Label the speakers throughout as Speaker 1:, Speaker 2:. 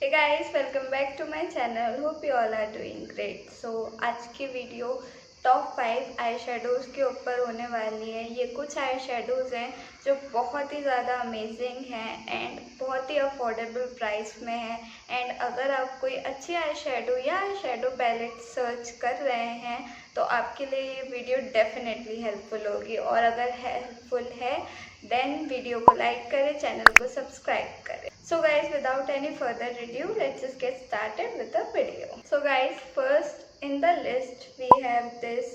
Speaker 1: Hey guys, welcome back to my channel. Hope you all are doing great. So आज की video top 5 eye shadows के ऊपर होने वाली है। ये कुछ आई शेडोज़ हैं जो बहुत ही ज़्यादा अमेजिंग हैं एंड बहुत ही अफोर्डेबल प्राइस में है। एंड अगर आप कोई अच्छी आई शेडो या आई शेडो पैलेट सर्च कर रहे हैं तो आपके लिए ये वीडियो डेफिनेटली हेल्पफुल होगी। और अगर हेल्पफुल है देन वीडियो को लाइक करें, चैनल को सब्सक्राइब करें। So guys, without any further ado, let's just get started with the video. So guys, first in the list we have this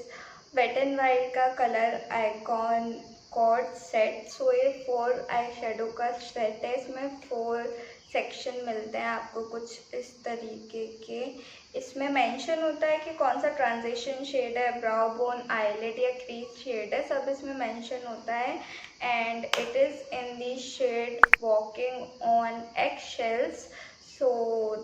Speaker 1: wet and white का color icon quad set. So ये 4 आई shadow का set है। इसमें 4 section मिलते हैं आपको कुछ इस तरीके के। इसमें मेंशन होता है कि कौन सा ट्रांजिशन शेड है, ब्राउ बोन, आईलेट या क्रीज शेड है, सब इसमें मेंशन होता है। And it is in the shade walking on eggshells. So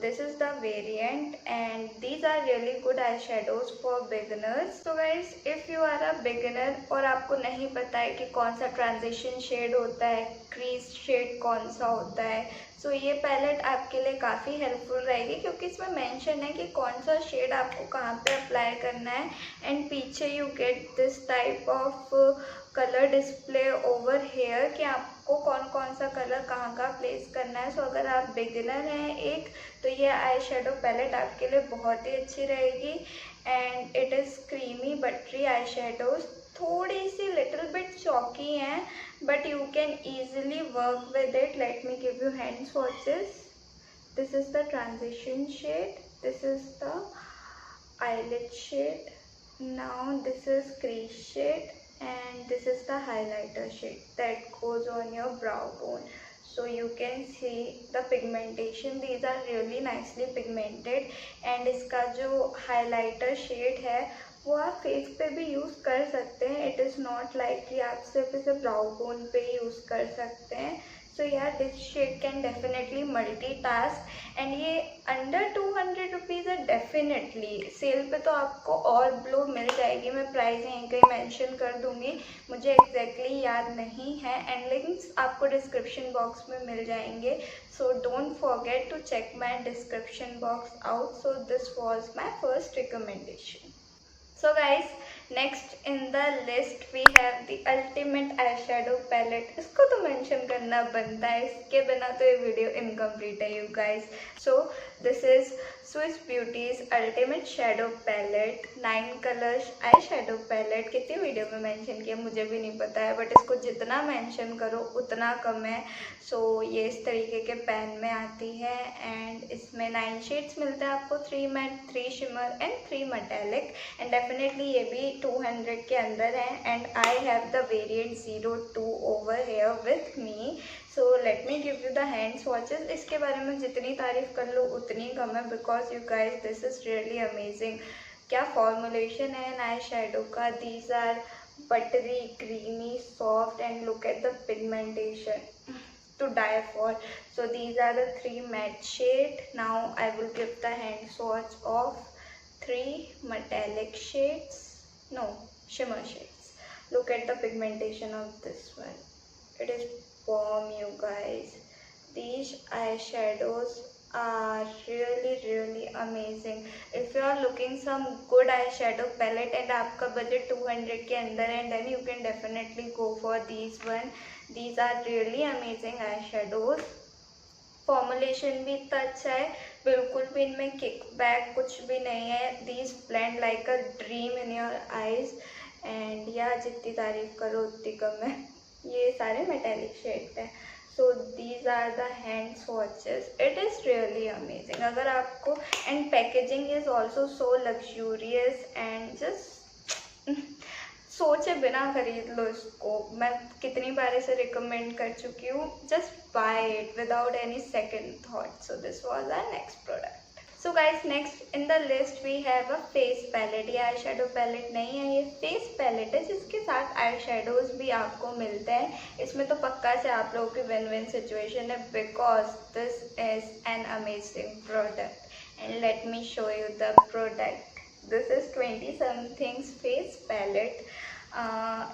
Speaker 1: this is the variant and these are really good eyeshadows for beginners. So guys, if you are a beginner और आपको नहीं पता है कि कौन सा ट्रांजिशन शेड होता है, क्रीज शेड कौन सा होता है, तो ये पैलेट आपके लिए काफ़ी हेल्पफुल रहेगी क्योंकि इसमें मेंशन है कि कौन सा शेड आपको कहाँ पे अप्लाई करना है। एंड पीछे you get this type of colour display over here कि आपको कौन कौन सा कलर कहाँ का प्लेस करना है। सो अगर आप बिगिनर हैं तो ये आई शेडो पैलेट आपके लिए बहुत ही अच्छी रहेगी। And it is creamy buttery eye shadows, थोड़ी सी लिटिल बिट चॉकी हैं but you can easily work with it. Let me give you hand swatches. This is the transition shade, this is the eyelid shade, now this is crease shade, and this is the highlighter shade that goes on your brow bone. So you can see the pigmentation, these are really nicely pigmented. and इसका जो highlighter shade है वो आप face पे भी use कर सकते हैं। इट इज़ नॉट लाइक कि आप सिर्फ इसे ब्राउ बोन पे ही यूज़ कर सकते हैं। सो यार this shade can definitely multitask and ये अंडर 200 रुपीज़ है डेफिनेटली। सेल पे तो आपको और ब्लो मिल जाएगी, मैं प्राइस यहीं कहीं मेंशन कर दूंगी, मुझे एग्जैक्टली याद नहीं है। एंड लिंक्स आपको डिस्क्रिप्शन बॉक्स में मिल जाएंगे, so don't forget to check my description box out. So this was my first recommendation. So guys, next in the list we have the ultimate eyeshadow palette. इसको तो mention करना बनता है, इसके बिना तो ये वीडियो incomplete है you guys. So this is Swiss Beauty's ultimate shadow palette, 9 colors eyeshadow palette. कितनी वीडियो में मेंशन किया मुझे भी नहीं पता है, बट इसको जितना मेंशन करो उतना कम है। सो ये इस तरीके के पैन में आती है एंड इसमें 9 शेड्स मिलते हैं आपको, 3 matte, 3 shimmer and 3 metallic. And definitely ये भी 200 के अंदर है। And I have the variant 02 over here with me. So let me give you the hand swatches. इसके बारे में जितनी तारीफ कर लो उतनी कम है because you guys this is really amazing. क्या फॉर्मुलेशन है इन आई शेडो का, these are buttery, creamy, soft and look at the pigmentation to die for. So these are the 3 matte shade. Now I will give the hand swatch of 3 metallic shades, no, shimmer shades. Look at the pigmentation of this one, it is bomb you guys. These eyeshadows are really amazing. If you are looking some good eyeshadow palette and आपका budget 200 के अंदर है, then you can definitely go for these one. These are really amazing eyeshadows. Formulation भी इतना अच्छा है, बिल्कुल भी इनमें किक बैक कुछ भी नहीं है। These blend like a dream in your eyes and या जितनी तारीफ करो उतनी कम है। ये सारे मेटेलिक शेड है। So these are the hand swatches, it is really amazing. अगर आपको and packaging is also so luxurious and just सोचे बिना खरीद लो इसको। मैं कितनी बार इसे रिकमेंड कर चुकी हूँ, just buy it without any second thought. So this was our next product. So guys next in the list we have a face palette. ये आई शेडो पैलेट नहीं है, ये फेस पैलेट है जिसके साथ आई शेडोज भी आपको मिलते हैं। इसमें तो पक्का से आप लोगों की विन विन सिचुएशन है because this is an amazing product and let me show you the product. This is 20 something's face palette.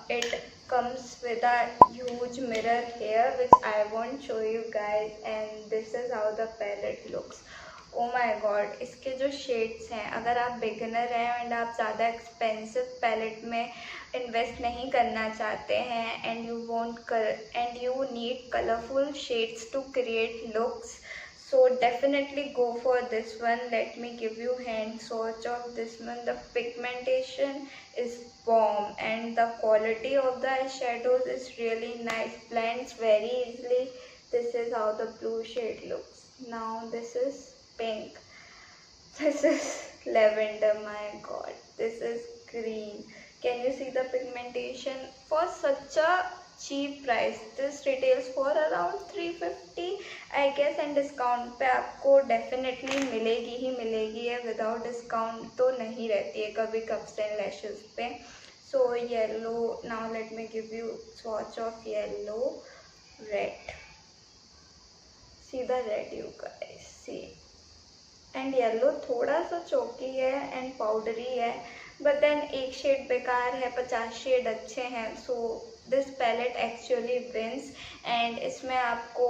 Speaker 1: It comes with a huge mirror here which I won't show you guys, and this is how the palette looks. Oh my god, इसके जो shades हैं, अगर आप beginner हैं and आप ज़्यादा expensive palette में invest नहीं करना चाहते हैं and you need colourful shades to create looks, so definitely go for this one. Let me give you hand swatch of this one. The pigmentation is bomb and the quality of the eyeshadows is really nice, blends very easily. This is how the blue shade looks. Now this is pink, this is lavender, my god, this is green. Can you see the pigmentation? For such a cheap price, this retails for around 350 I guess, and discount पे आपको definitely मिलेगी ही मिलेगी है, without discount तो नहीं रहती है कभी कप्स एंड लैशेस पे. So yellow, now let me give you swatch of yellow, red, see the red you guys, see. And yellow थोड़ा सा चौकी है एंड पाउडरी है, बट देन एक शेड बेकार है, 50 शेड अच्छे हैं. So this palette actually wins. And इसमें आपको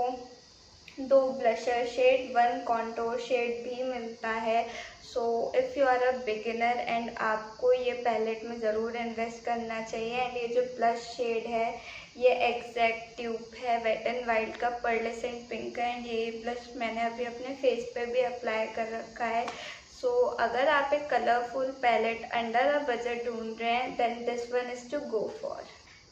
Speaker 1: 2 ब्लशर शेड, 1 कॉन्टोर शेड भी मिलता है. So if you are a beginner and आपको ये पैलेट में ज़रूर इन्वेस्ट करना चाहिए. एंड ये जो ब्लश शेड है ये एग्जैक्ट ट्यूब है, वेट एंड वाइल्ड का पर्लेसेंट पिंक है. एंड ये ब्लश मैंने अभी अपने फेस पे भी अप्लाई कर रखा है. सो अगर आप एक colourful palette under a budget ढूंढ रहे हैं, then this one is to go for.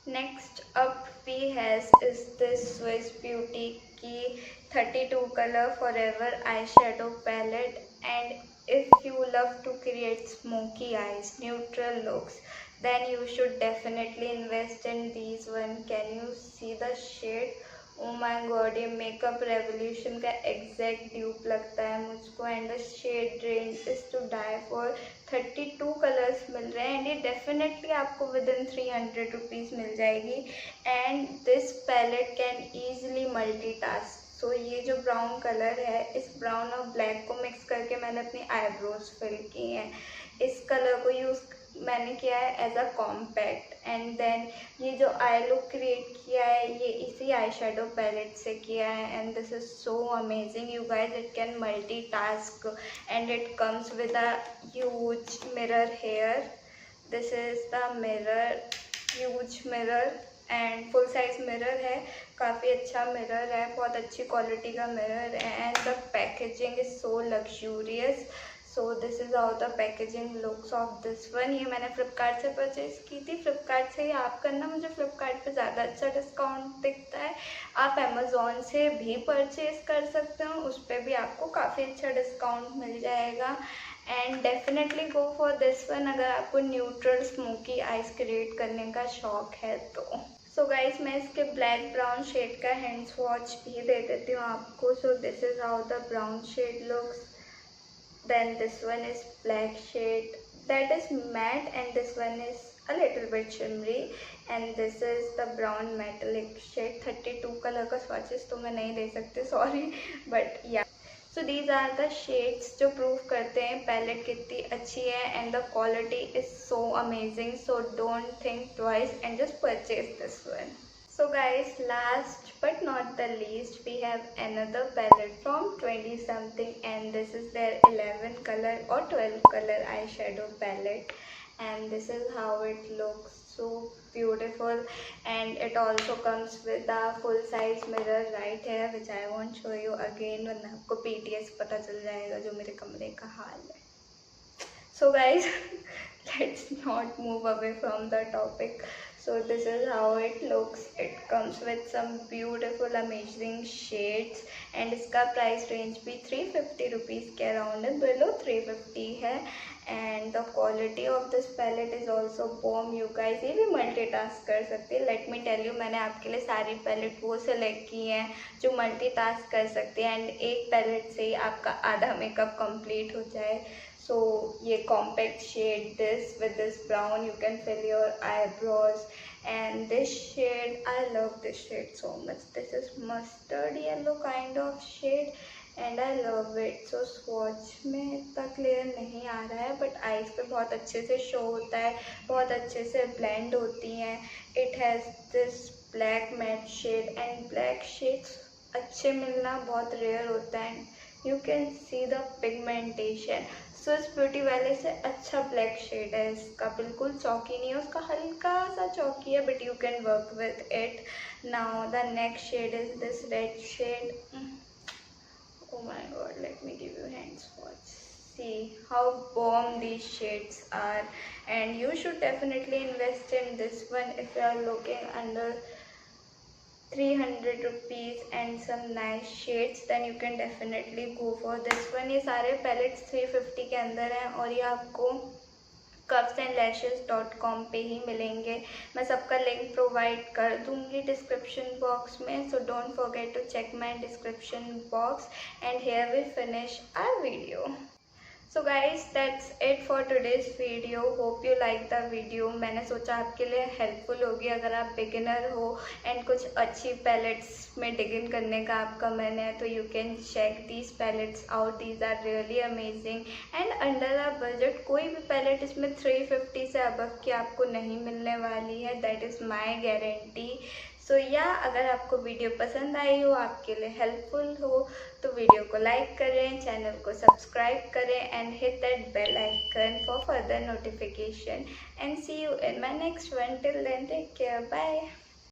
Speaker 1: Next up we has is this Swiss Beauty की 32 color forever eyeshadow palette. And if you love to create smoky eyes, neutral looks, then you should definitely invest in these one. Can you see the shade? Oh my god, ये makeup revolution का exact dupe लगता है मुझको. And the shade range is to die for. 32 colours मिल रहे हैं and ये definitely आपको विद इन 300 रुपीज़ मिल जाएगी. And this palette can easily multitask. So ये जो ब्राउन कलर है, इस ब्राउन और ब्लैक को मिक्स करके मैंने अपनी आईब्रोज फिल की हैं. इस कलर को यूज़ मैंने किया है as a compact. And then ये जो आई लुक क्रिएट किया है ये इसी आई शेडो पैलेट से किया है. And this is so amazing you guys. It can multitask and it comes with a huge mirror here. This is the mirror, huge mirror and full size mirror है. काफ़ी अच्छा mirror है, बहुत अच्छी quality का mirror है. And the packaging is so luxurious. So this is how the packaging looks of this one. ये मैंने फ्लिपकार्ट से परचेज़ की थी. फ्लिपकार्ट से ही आप करना, मुझे फ्लिपकार्ट पे ज़्यादा अच्छा डिस्काउंट दिखता है. आप अमेज़ॉन से भी परचेज़ कर सकते हो, उस पर भी आपको काफ़ी अच्छा डिस्काउंट मिल जाएगा. And definitely go for this one अगर आपको न्यूट्रल स्मोकी आइज क्रिएट करने का शौक है तो. सो गाइज, मैं इसके ब्लैक ब्राउन शेड का हैंड स्वॉच भी दे देती हूँ आपको. So this is how the brown shade looks. Then this one is black shade that is matte, and this one is a little bit shimmery, and this is the brown metallic shade. 32 colour का swatches तो मैं नहीं दे सकती, sorry, but yeah. So these are the shades जो prove करते हैं palette कितनी अच्छी है. and the quality is so amazing, so don't think twice and just purchase this one. So guys, last but not the least, we have another palette from 20 something, and this is their 11 color or 12 color eyeshadow palette. And this is how it looks, so beautiful. And it also comes with a full size mirror right here, which I won't show you again, वरना आपको PTS पता चल जाएगा जो मेरे कमरे का हाल है. So guys, let's not move away from the topic. So this is how it looks. It comes with some beautiful amazing shades, and इसका प्राइस रेंज भी 350 रुपीज़ के अराउंड है, बिलो 350 है. And the quality of this palette is also bomb you guys. ये भी multitask कर सकती है. लेट मी टेल यू, मैंने आपके लिए सारी पैलेट वो सेलेक्ट की हैं जो मल्टीटास्क कर सकती है. एंड एक पैलेट से ही आपका आधा मेकअप कंप्लीट हो जाए. So ये compact shade, this with this brown you can fill your eyebrows. And this shade, I love this shade so much. This is mustard yellow kind of shade, and I love it. So swatch में इतना clear नहीं आ रहा है but eyes पे बहुत अच्छे से show होता है, बहुत अच्छे से ब्लेंड होती हैं। It has this black matte shade and black shades अच्छे मिलना बहुत रेयर होता है। You can see the pigmentation. Swiss Beauty वाले से अच्छा ब्लैक शेड है इसका, बिल्कुल चौकी नहीं है, उसका हल्का सा चौकी है but you can work with it. Now the next shade is this red shade. Oh my god, let me give you hand swatch. See how bomb these shades are, and you should definitely invest in this one if you are looking under 300 rupees and some nice shades, then you can definitely go for this one. ये सारे pallets 350 के अंदर हैं और ये आपको curvesandlashes.com पे ही मिलेंगे। मैं सबका लिंक प्रोवाइड कर दूंगी डिस्क्रिप्शन बॉक्स में, so don't forget to check my description box. And here we finish our video. So guys that's it for today's video. Hope you like the video. मैंने सोचा आपके लिए हेल्पफुल होगी अगर आप बिगिनर हो एंड कुछ अच्छी पैलेट्स में डिग इन करने का आपका मन है, तो you can check these palettes out. These are really amazing and under a budget. कोई भी पैलेट इसमें 350 से अबव की आपको नहीं मिलने वाली है, दैट इज़ माई गारंटी। सो या अगर आपको वीडियो पसंद आई हो, आपके लिए हेल्पफुल हो, तो वीडियो को लाइक करें, चैनल को सब्सक्राइब करें and hit that bell icon for further notification. And see you in my next one. Till then take care, bye.